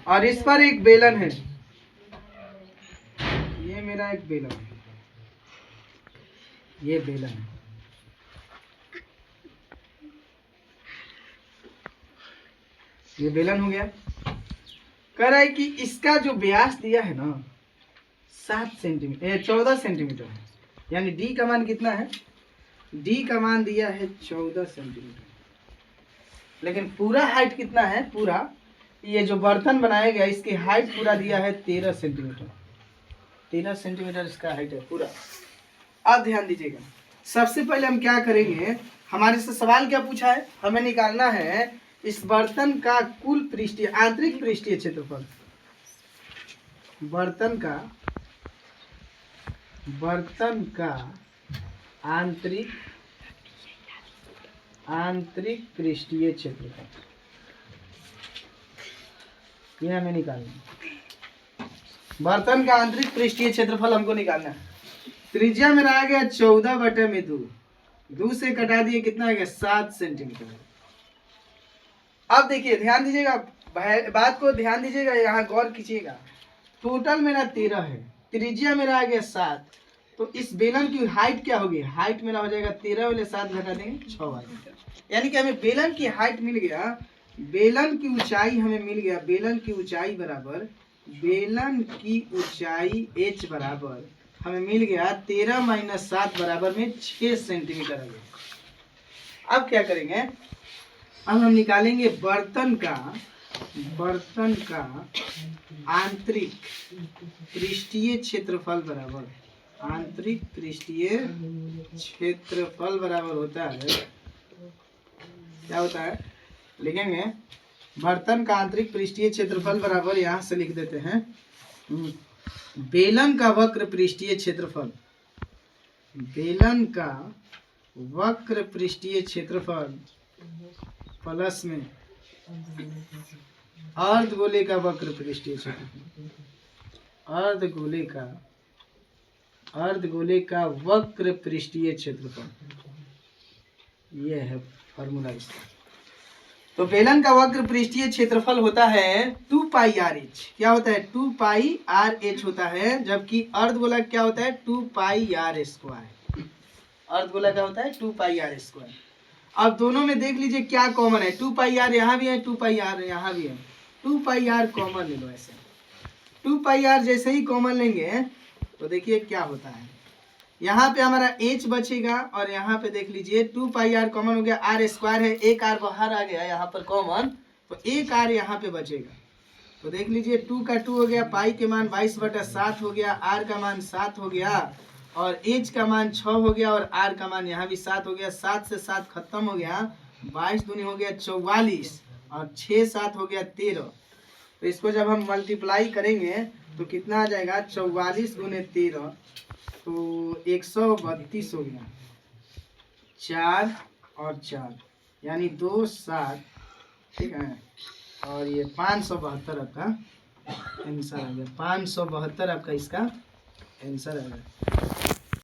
और इस पर एक बेलन है, ये मेरा एक बेलन है, ये बेलन है। ये बेलन हो गया। कह रहा है कि इसका जो व्यास दिया है ना 7 सेंटीमीटर 14 सेंटीमीटर है, यानी डी का मान कितना है, डी का मान दिया है 14 सेंटीमीटर, लेकिन पूरा हाइट कितना है, पूरा ये जो बर्तन बनाया गया इसकी हाइट पूरा दिया है 13 सेंटीमीटर, 13 सेंटीमीटर इसका हाइट है पूरा। अब ध्यान दीजिएगा, सबसे पहले हम क्या करेंगे, हमारे से सवाल क्या पूछा है, हमें निकालना है इस बर्तन का कुल पृष्ठीय आंतरिक पृष्ठीय क्षेत्रफल, बर्तन का आंतरिक पृष्ठीय क्षेत्रफल, ये हमें निकालना है। बर्तन का आंतरिक पृष्ठीय क्षेत्रफल हमको निकालना है। त्रिज्या मेरा आ गया 14/2, 2 से कटा दिए कितना आ गया 7 सेंटीमीटर। अब देखिए ध्यान दीजिएगा, बात को ध्यान दीजिएगा, यहाँ गौर कीजिएगा। टोटल मेरा 13 है, त्रिज्या मेरा आ गया 7, तो इस बेलन की हाइट क्या होगी, हाइट मेरा हो जाएगा 13 वाले 7 घटा देंगे 6 वाले, यानी कि हमें बेलन की हाइट मिल गया, बेलन की ऊंचाई हमें मिल गया, बेलन की ऊंचाई बराबर, बेलन की ऊंचाई h बराबर हमें मिल गया 13 - 7 बराबर में 6 सेंटीमीटर आ गया। अब क्या करेंगे, अब हम निकालेंगे बर्तन का आंतरिक पृष्ठीय क्षेत्रफल बराबर, आंतरिक पृष्ठीय क्षेत्रफल बराबर होता है, क्या होता है, लिखेंगे बर्तन का आंतरिक पृष्ठीय क्षेत्रफल बराबर, यहाँ से लिख देते हैं बेलन का वक्र पृष्ठीय क्षेत्रफल, बेलन का वक्र पृष्ठीय क्षेत्रफल प्लस में अर्धगोले का वक्र पृष्ठीय क्षेत्रफल, अर्धगोले का वक्र पृष्ठीय क्षेत्रफल, ये है फॉर्मूला इसका। तो बेलन का वक्र पृष्ठीय क्षेत्रफल होता है 2πr/h, क्या होता है 2πr/h होता है, जबकि अर्धगोला क्या होता है 2πr², अर्धगोला क्या होता है 2πr²। अब दोनों में देख लीजिए क्या कॉमन है, 2πr यहाँ भी है, 2πr यहाँ भी है, 2πr कॉमन ले लो। ऐसे 2πr जैसे ही कॉमन लेंगे तो देखिए क्या होता है, यहाँ पे हमारा h बचेगा और यहाँ पे देख लीजिए 2πr कॉमन हो गया, r² है, एक r बाहर आ गया यहाँ पर कॉमन, तो एक r यहाँ पे बचेगा। तो देख लीजिए 2 का 2 हो गया, पाई के मान 22/7 हो गया, r का मान 7 हो गया और h का मान 6 हो गया और r का मान यहाँ भी 7 हो गया। 7 से 7 खत्म हो गया, 22 दूनी हो गया 44 और 6 7 हो गया 13। तो इसको जब हम मल्टीप्लाई करेंगे तो कितना आ जाएगा, 44 × 13 तो 132 हो गया, 4 और 4 यानी 2 7, ठीक है, और ये 572 आपका आंसर आ गया, 572 आपका इसका आंसर आ गया।